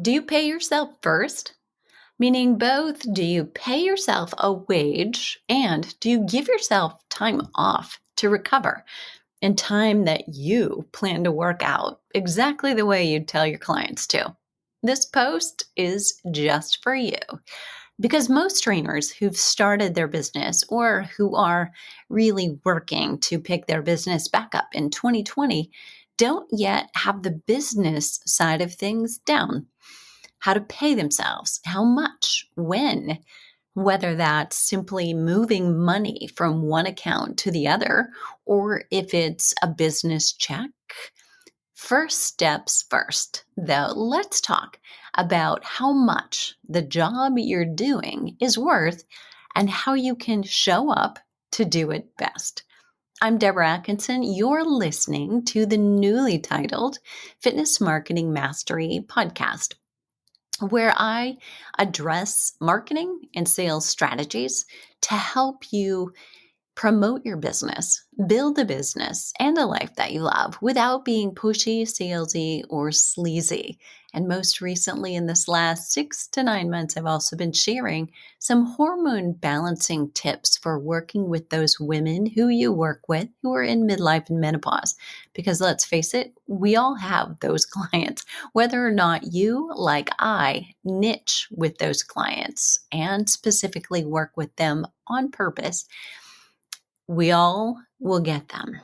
Do you pay yourself first? Meaning both, do you pay yourself a wage and do you give yourself time off to recover and time that you plan to work out exactly the way you'd tell your clients to? This post is just for you because most trainers who've started their business or who are really working to pick their business back up in 2020 don't yet have the business side of things down. How to pay themselves, how much, when, whether that's simply moving money from one account to the other, or if it's a business check. First steps first, though, let's talk about how much the job you're doing is worth and how you can show up to do it best. I'm Deborah Atkinson. You're listening to the newly titled Fitness Marketing Mastery podcast, where I address marketing and sales strategies to help you promote your business, build a business, and a life that you love without being pushy, salesy, or sleazy. And most recently, in this last 6 to 9 months, I've also been sharing some hormone balancing tips for working with those women who you work with who are in midlife and menopause. Because let's face it, we all have those clients, whether or not you, like I, niche with those clients and specifically work with them on purpose. We all will get them.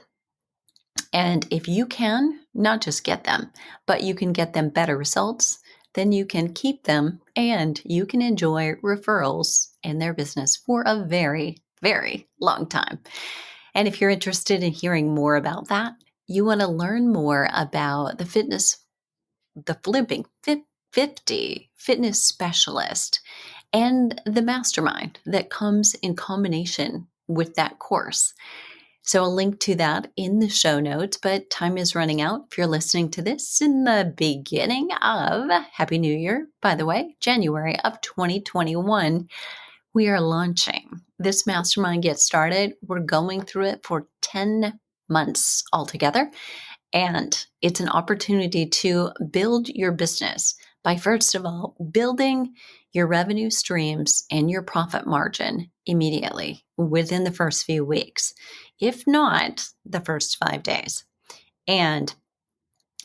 And if you can not just get them, but you can get them better results, then you can keep them and you can enjoy referrals in their business for a very, very long time. And if you're interested in hearing more about that, you want to learn more about the Flipping 50 Fitness Specialist and the mastermind that comes in combination with that course. So I'll link to that in the show notes, but time is running out. If you're listening to this in the beginning of Happy New Year, by the way, January of 2021, we are launching this mastermind. Get started. We're going through it for 10 months altogether. And it's an opportunity to build your business by, first of all, building your revenue streams and your profit margin immediately within the first few weeks, if not the first 5 days. And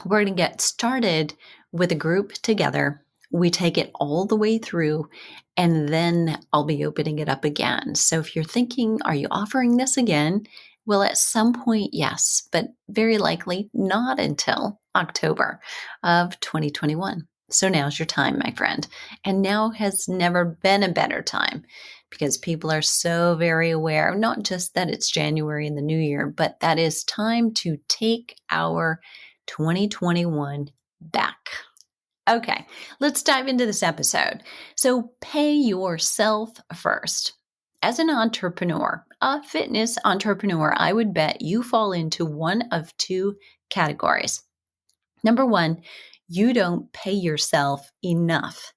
we're going to get started with a group together. We take it all the way through, and then I'll be opening it up again. So if you're thinking, are you offering this again? Well, at some point, yes, but very likely not until October of 2021. So now's your time, my friend. And now has never been a better time because people are so very aware, not just that it's January and the new year, but that is time to take our 2021 back. Okay, let's dive into this episode. So pay yourself first. As an entrepreneur, a fitness entrepreneur, I would bet you fall into one of two categories. Number one, you don't pay yourself enough.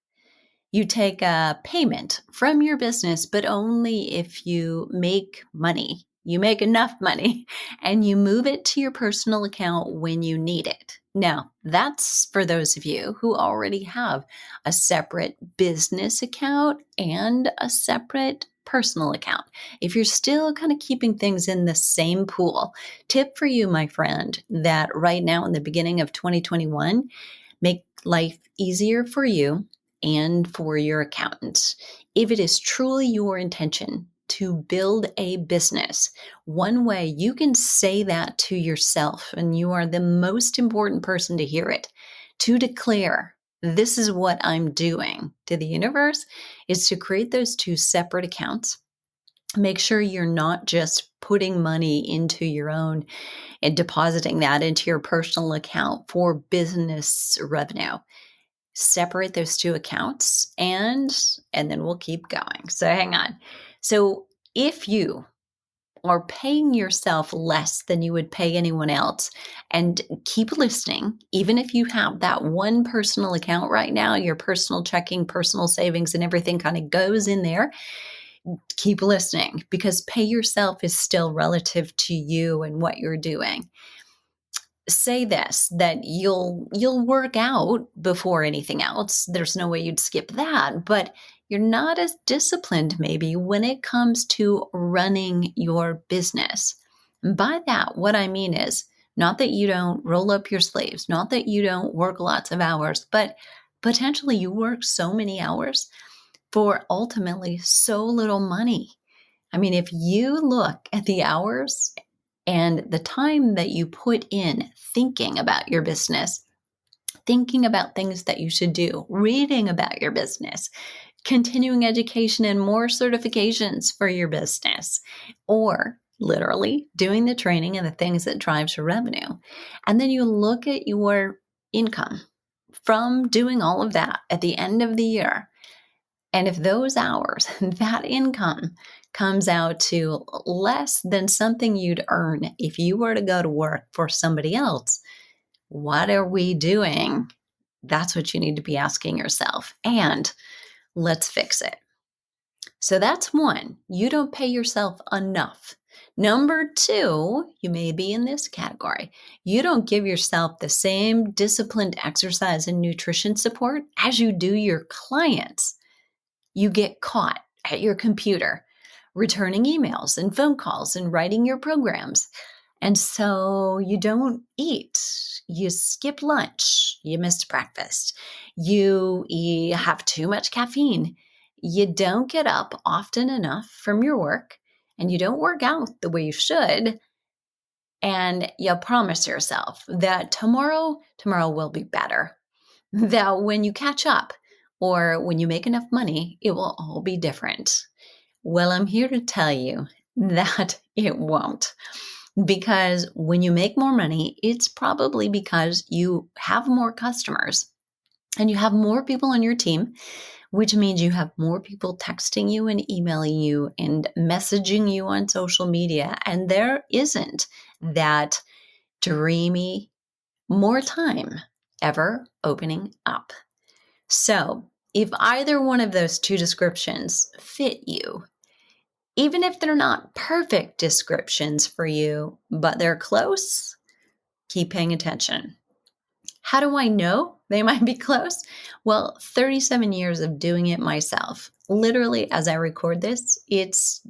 You take a payment from your business, but only if you make money. You make enough money and you move it to your personal account when you need it. Now, that's for those of you who already have a separate business account and a separate personal account. If you're still kind of keeping things in the same pool, tip for you, my friend, that right now in the beginning of 2021, make life easier for you and for your accountants. If it is truly your intention to build a business, one way you can say that to yourself, and you are the most important person to hear it, to declare, this is what I'm doing to the universe, is to create those two separate accounts. Make sure you're not just putting money into your own and depositing that into your personal account for business revenue. Separate those two accounts and then we'll keep going. So hang on. So if you are paying yourself less than you would pay anyone else, and keep listening, even if you have that one personal account right now, your personal checking, personal savings, and everything kind of goes in there, keep listening because pay yourself is still relative to you and what you're doing. say this, that you'll work out before anything else. There's no way you'd skip that, but you're not as disciplined maybe when it comes to running your business. And by that, what I mean is not that you don't roll up your sleeves, not that you don't work lots of hours, but potentially you work so many hours for ultimately so little money. I mean, if you look at the hours and the time that you put in thinking about your business, thinking about things that you should do, reading about your business, continuing education and more certifications for your business, or literally doing the training and the things that drives your revenue. And then you look at your income from doing all of that at the end of the year. And if those hours, that income comes out to less than something you'd earn if you were to go to work for somebody else, what are we doing? That's what you need to be asking yourself. And let's fix it. So that's one, you don't pay yourself enough. Number two, you may be in this category. You don't give yourself the same disciplined exercise and nutrition support as you do your clients. You get caught at your computer, returning emails and phone calls and writing your programs. And so you don't eat, you skip lunch, you miss breakfast, you have too much caffeine, you don't get up often enough from your work, and you don't work out the way you should. And you promise yourself that tomorrow will be better, that when you catch up or when you make enough money, it will all be different. Well, I'm here to tell you that it won't. Because when you make more money, it's probably because you have more customers and you have more people on your team, which means you have more people texting you and emailing you and messaging you on social media. And there isn't that dreamy more time ever opening up. So if either one of those two descriptions fit you, even if they're not perfect descriptions for you, but they're close, keep paying attention. How do I know they might be close? Well, 37 years of doing it myself. Literally, as I record this, it's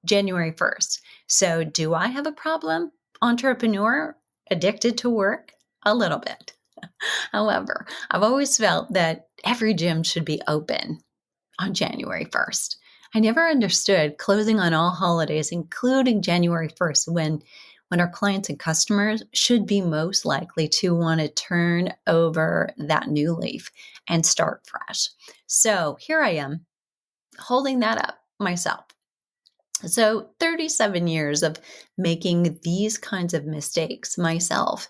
January 1st. So do I have a problem? Entrepreneur, addicted to work? A little bit. However, I've always felt that every gym should be open on January 1st. I never understood closing on all holidays, including January 1st, when our clients and customers should be most likely to want to turn over that new leaf and start fresh. So here I am holding that up myself. So 37 years of making these kinds of mistakes myself.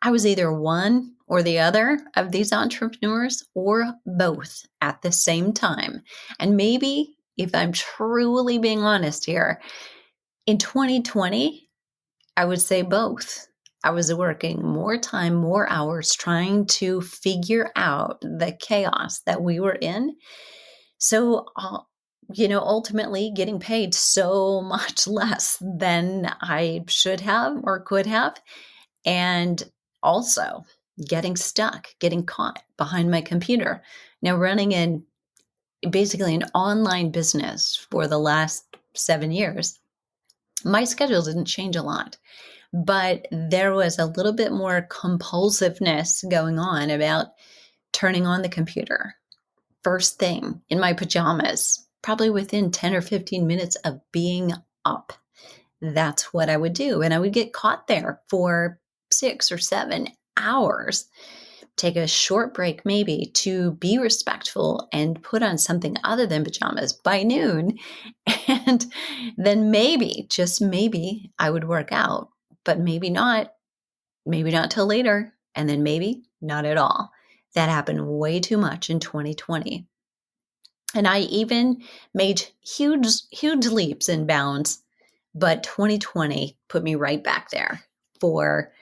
I was either one or the other of these entrepreneurs or both at the same time. And maybe if I'm truly being honest here, in 2020, I would say both. I was working more time, more hours, trying to figure out the chaos that we were in. So, ultimately getting paid so much less than I should have or could have. And also getting stuck, getting caught behind my computer. Now running basically an online business for the last 7 years, my schedule didn't change a lot, but there was a little bit more compulsiveness going on about turning on the computer first thing in my pajamas, probably within 10 or 15 minutes of being up. That's what I would do. And I would get caught there for 6 or 7 hours, take a short break maybe to be respectful and put on something other than pajamas by noon. And then maybe, just maybe, I would work out, but maybe not till later. And then maybe not at all. That happened way too much in 2020. And I even made huge leaps and bounds, but 2020 put me right back there for,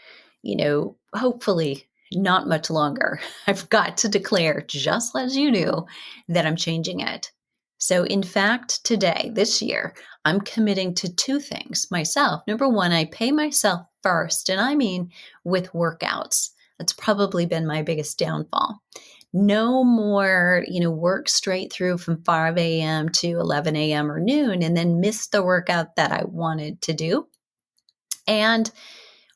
hopefully not much longer. I've got to declare, just as you do, that I'm changing it. So, in fact, today, this year, I'm committing to two things myself. Number one, I pay myself first, and I mean with workouts. That's probably been my biggest downfall. No more, work straight through from 5 a.m. to 11 a.m. or noon and then miss the workout that I wanted to do. And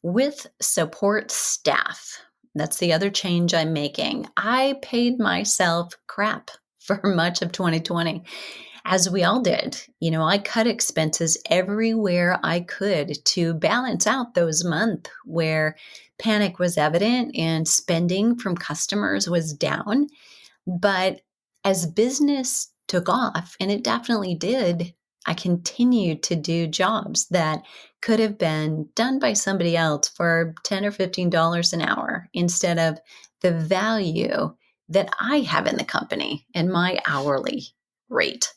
with support staff, that's the other change I'm making. I paid myself crap for much of 2020, as we all did. I cut expenses everywhere I could to balance out those months where panic was evident and spending from customers was down. But as business took off, and it definitely did, I continued to do jobs that could have been done by somebody else for $10 or $15 an hour instead of the value that I have in the company and my hourly rate.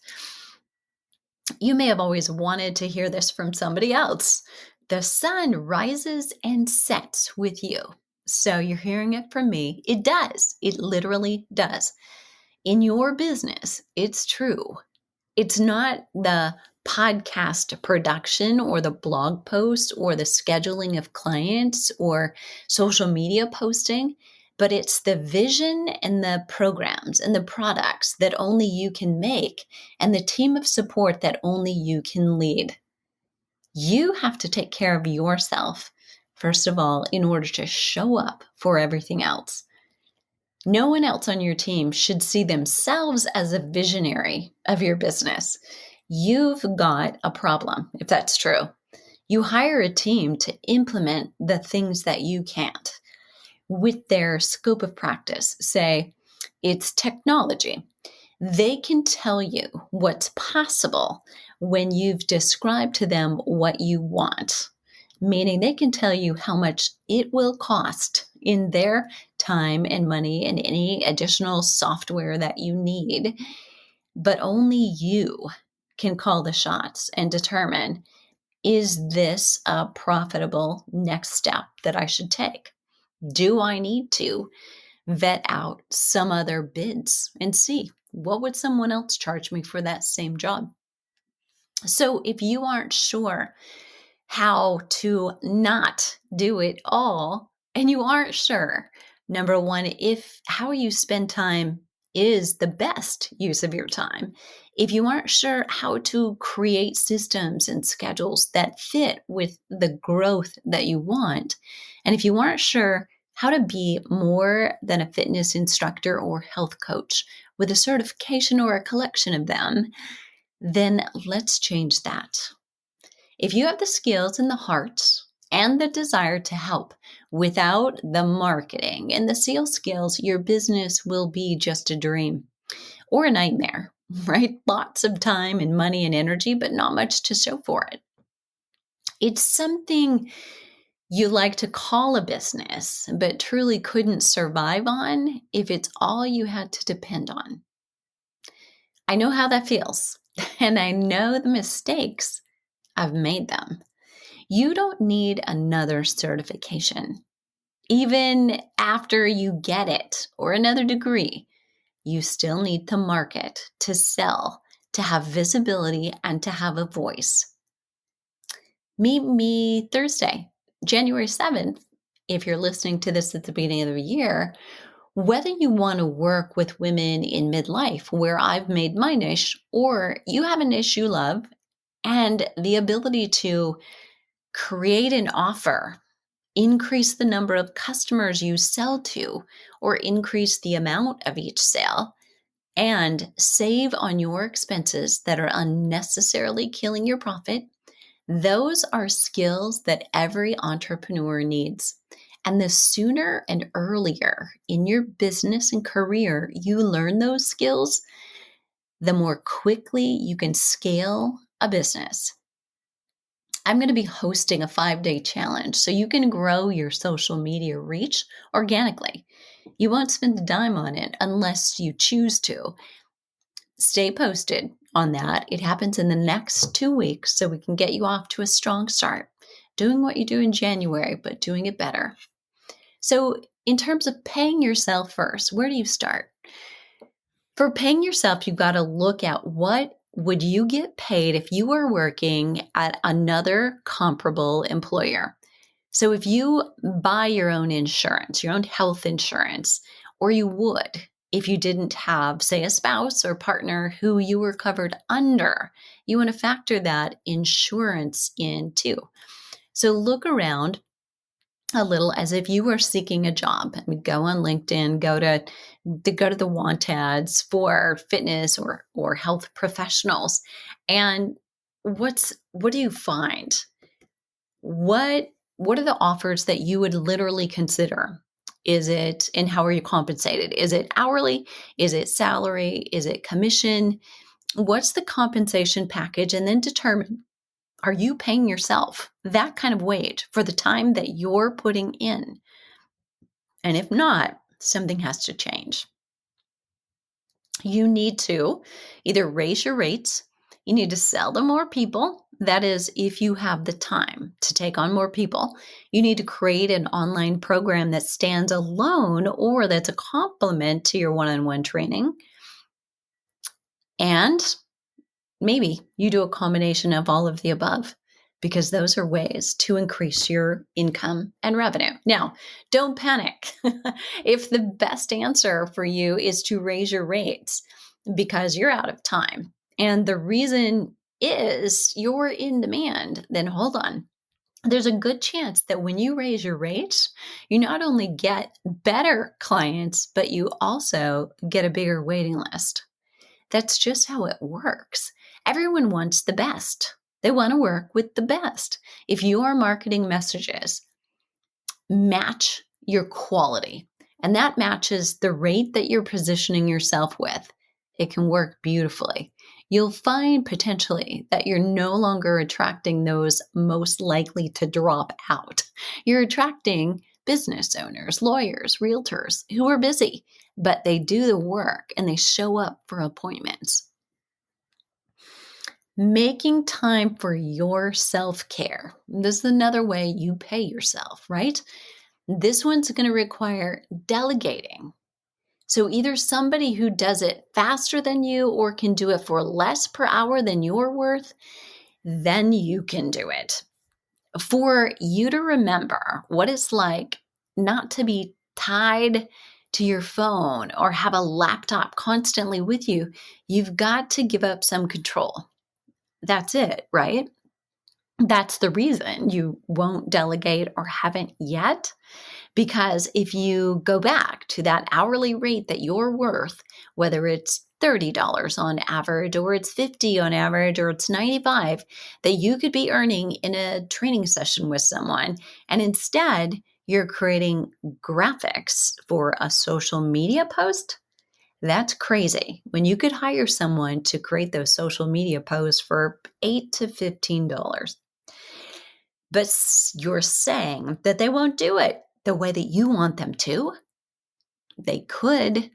You may have always wanted to hear this from somebody else. The sun rises and sets with you. So you're hearing it from me. It does. It literally does. In your business, it's true. It's not the podcast production or the blog post or the scheduling of clients or social media posting, but it's the vision and the programs and the products that only you can make and the team of support that only you can lead. You have to take care of yourself, first of all, in order to show up for everything else. No one else on your team should see themselves as a visionary of your business. You've got a problem, if that's true. You hire a team to implement the things that you can't with their scope of practice. Say it's technology. They can tell you what's possible when you've described to them what you want, meaning they can tell you how much it will cost in their time and money and any additional software that you need. But only you can call the shots and determine, is this a profitable next step that I should take? Do I need to vet out some other bids and see what would someone else charge me for that same job? So if you aren't sure how to not do it all, and you aren't sure, number one, if how you spend time is the best use of your time, if you aren't sure how to create systems and schedules that fit with the growth that you want, and if you aren't sure how to be more than a fitness instructor or health coach with a certification or a collection of them, then let's change that. If you have the skills and the heart and the desire to help without the marketing and the sales skills, your business will be just a dream or a nightmare, right? Lots of time and money and energy, but not much to show for it. It's something you like to call a business, but truly couldn't survive on if it's all you had to depend on. I know how that feels, and I know the mistakes. I've made them. You don't need another certification. Even after you get it or another degree, you still need to market, to sell, to have visibility, and to have a voice. Meet me Thursday, January 7th, if you're listening to this at the beginning of the year, whether you want to work with women in midlife, where I've made my niche, or you have a niche you love and the ability to create an offer, increase the number of customers you sell to, or increase the amount of each sale, and save on your expenses that are unnecessarily killing your profit. Those are skills that every entrepreneur needs. And the sooner and earlier in your business and career you learn those skills, the more quickly you can scale a business. I'm going to be hosting a 5-day challenge so you can grow your social media reach organically. You won't spend a dime on it unless you choose to. Stay posted on that. It happens in the next 2 weeks so we can get you off to a strong start, doing what you do in January, but doing it better. So in terms of paying yourself first, where do you start? For paying yourself, you've got to look at what would you get paid if you were working at another comparable employer. So if you buy your own insurance, your own health insurance, or you would if you didn't have, say, a spouse or partner who you were covered under, you want to factor that insurance in too. So look around a little as if you were seeking a job. I mean, go on LinkedIn, go to the want ads for fitness or health professionals. And what do you find? What are the offers that you would literally consider? And how are you compensated? Is it hourly? Is it salary? Is it commission? What's the compensation package? And then determine, are you paying yourself that kind of wage for the time that you're putting in? And if not, something has to change. You need to either raise your rates, you need to sell to more people. That is, if you have the time to take on more people, you need to create an online program that stands alone or that's a complement to your one-on-one training. And maybe you do a combination of all of the above, because those are ways to increase your income and revenue. Now, don't panic if the best answer for you is to raise your rates because you're out of time. And the reason is you're in demand, then hold on. There's a good chance that when you raise your rates, you not only get better clients, but you also get a bigger waiting list. That's just how it works. Everyone wants the best. They want to work with the best. If your marketing messages match your quality, and that matches the rate that you're positioning yourself with, it can work beautifully. You'll find potentially that you're no longer attracting those most likely to drop out. You're attracting business owners, lawyers, realtors who are busy, but they do the work and they show up for appointments. Making time for your self-care. This is another way you pay yourself, right? This one's going to require delegating. So either somebody who does it faster than you or can do it for less per hour than you're worth, then you can do it. For you to remember what it's like not to be tied to your phone or have a laptop constantly with you, you've got to give up some control. That's it, right? That's the reason you won't delegate or haven't yet. Because if you go back to that hourly rate that you're worth, whether it's $30 on average, or it's $50 on average, or it's $95, that you could be earning in a training session with someone, and instead you're creating graphics for a social media post, that's crazy. When you could hire someone to create those social media posts for $8 to $15. But you're saying that they won't do it the way that you want them to. They could.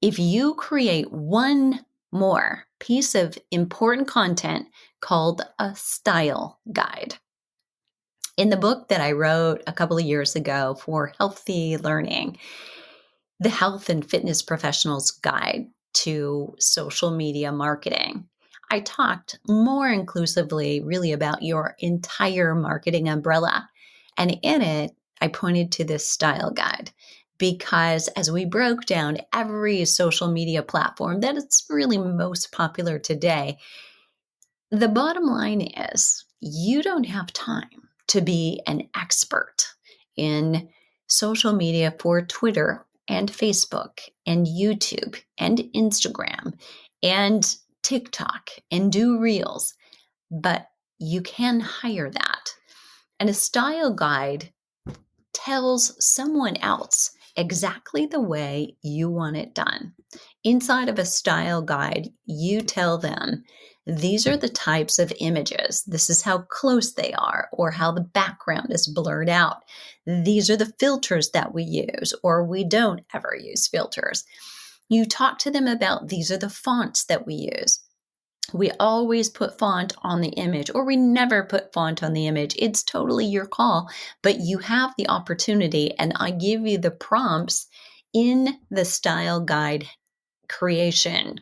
If you create one more piece of important content called a style guide. In the book that I wrote a couple of years ago for Healthy Learning, The Health and Fitness Professional's Guide to Social Media Marketing, I talked more inclusively really about your entire marketing umbrella. And in it, I pointed to this style guide because as we broke down every social media platform that is really most popular today, the bottom line is you don't have time to be an expert in social media for Twitter and Facebook and YouTube and Instagram and TikTok and do reels, but you can hire that. And a style guide tells someone else exactly the way you want it done. Inside of a style guide, you tell them, these are the types of images. This is how close they are, or how the background is blurred out. These are the filters that we use, or we don't ever use filters. You talk to them about these are the fonts that we use. We always put font on the image, or we never put font on the image. It's totally your call, but you have the opportunity, and I give you the prompts in the style guide creation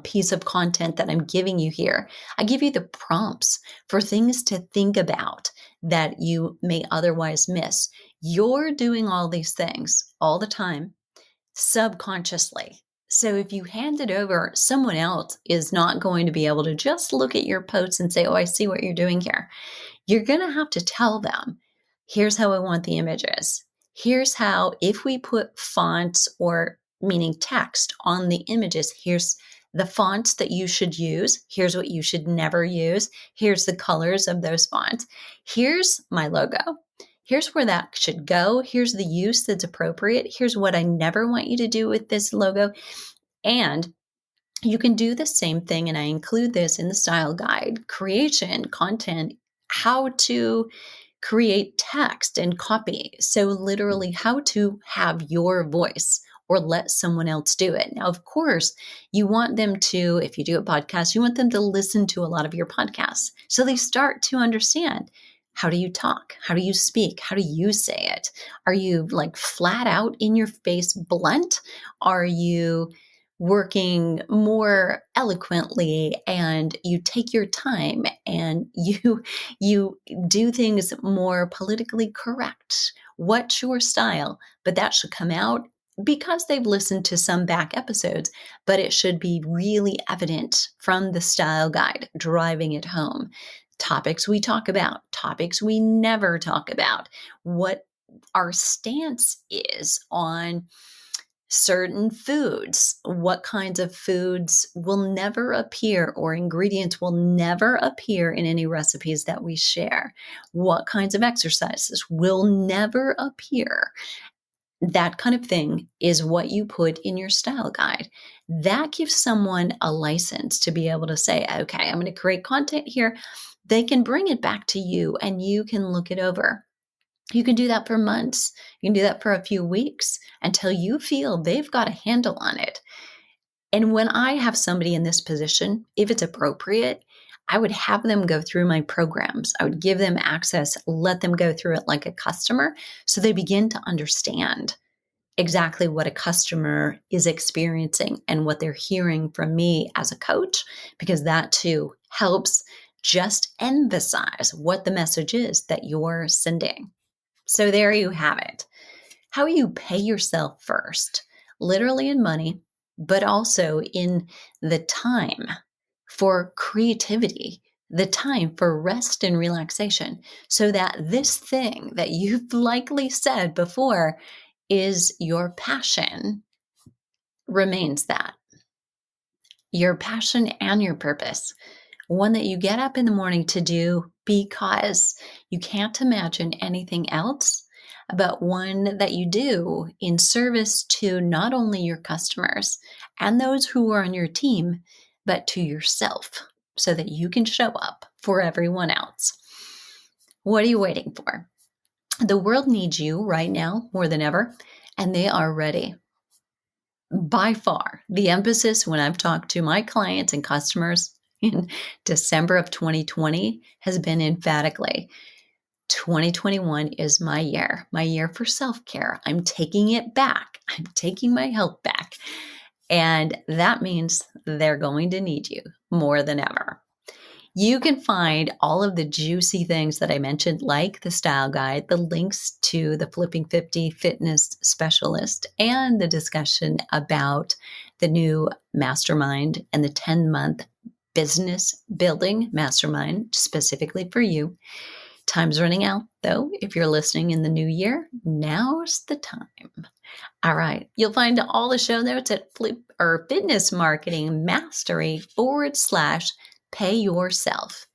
piece of content that I'm giving you here. I give you the prompts for things to think about that you may otherwise miss. You're doing all these things all the time subconsciously. So if you hand it over, someone else is not going to be able to just look at your posts and say, oh, I see what you're doing here. You're going to have to tell them, here's how I want the images. Here's how, if we put fonts or meaning text on the images, here's the fonts that you should use. Here's what you should never use. Here's the colors of those fonts. Here's my logo. Here's where that should go. Here's the use that's appropriate. Here's what I never want you to do with this logo. And you can do the same thing, and I include this in the style guide, creation, content, how to create text and copy. So literally how to have your voice or let someone else do it. Now, of course, you want them to, if you do a podcast, you want them to listen to a lot of your podcasts. So they start to understand, how do you talk? How do you speak? How do you say it? Are you like flat out in your face blunt? Are you working more eloquently, and you take your time and you do things more politically correct? What's your style? But that should come out because they've listened to some back episodes, but it should be really evident from the style guide, driving it home. Topics we talk about, topics we never talk about, what our stance is on certain foods, what kinds of foods will never appear or ingredients will never appear in any recipes that we share, what kinds of exercises will never appear. That kind of thing is what you put in your style guide. That gives someone a license to be able to say, okay, I'm going to create content here. They can bring it back to you and you can look it over. You can do that for months. You can do that for a few weeks until you feel they've got a handle on it. And when I have somebody in this position, if it's appropriate, I would have them go through my programs. I would give them access, let them go through it like a customer, so they begin to understand exactly what a customer is experiencing and what they're hearing from me as a coach, because that too helps just emphasize what the message is that you're sending. So there you have it. How you pay yourself first, literally in money, but also in the time for creativity, the time for rest and relaxation, so that this thing that you've likely said before is your passion remains that. Your passion and your purpose. One that you get up in the morning to do because you can't imagine anything else, but one that you do in service to not only your customers and those who are on your team, but to yourself, so that you can show up for everyone else. What are you waiting for? The world needs you right now more than ever, and they are ready. By far, the emphasis when I've talked to my clients and customers in December of 2020 has been emphatically, 2021 is my year for self-care. I'm taking it back. I'm taking my health back. And that means they're going to need you more than ever. You can find all of the juicy things that I mentioned, like the style guide, the links to the Flipping 50 fitness specialist, and the discussion about the new mastermind and the 10-month business building mastermind specifically for you. Time's running out, though. If you're listening in the new year, now's the time. All right. You'll find all the show notes at Fitness Marketing Mastery /pay yourself.